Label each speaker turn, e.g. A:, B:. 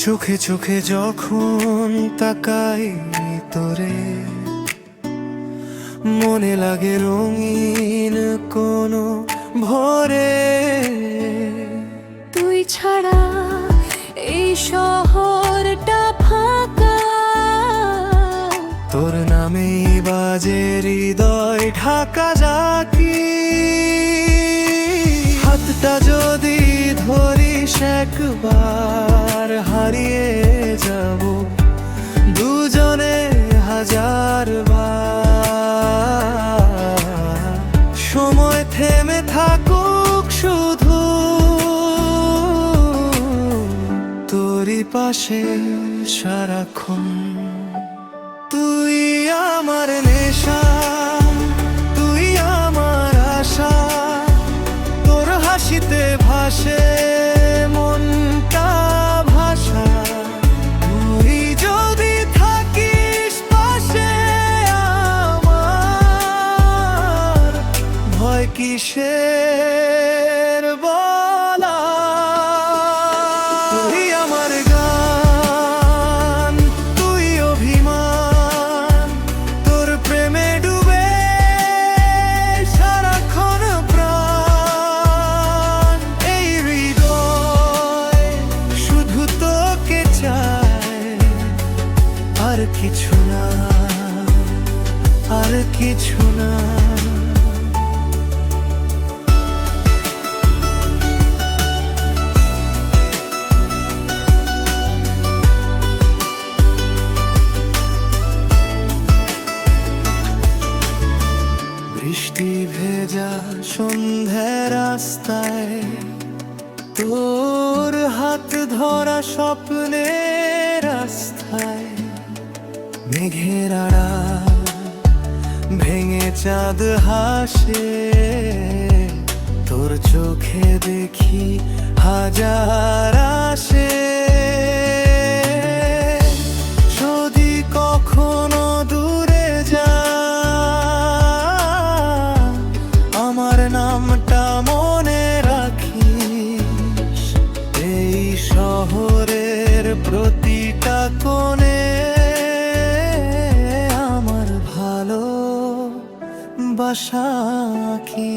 A: চোখে চোখে যখন তাকাই তোরে, মনে লাগে রঙিন কোনো ভোরে।
B: তুই ছাড়া এই শহরটা ফাঁকা,
A: তোর নামেই বাজে হৃদয় ঢাকা জাকি। হাতটা যদি ধরিস একবার, হারিয়ে যাব দুজনে হাজার বার। সময় থেমে থাকুক শুধু তোরই পাশে সারাক্ষণ। তুই আমার নেশা, তুই আমার আশা, তোর হাসিতে ভাসে মনটা ভাষা। তুই যদি থাকিস পাশে আমার, ভয় কিসের বলা। তুই আমার গান, তুই অভিমান, তোর প্রেমে ডুবে সারাক্ষণ প্রাণ। এই হৃদয় শুধু তোকে চায়, আর কিছু না, আর কিছু না। বৃষ্টি ভেজা সন্ধ্যার রাস্তায়, তোর হাত ধরা স্বপ্নের রাস্তায়। মেঘের আড়াল ভেঙে চাঁদ হাসে, তোর চোখে দেখি হাজার আসে। যদি কখনো দূরে যা, আমার নামটা মনে রাখিস। এই শহরের প্রতিটা কোণে আমার ভালো বাসা কি।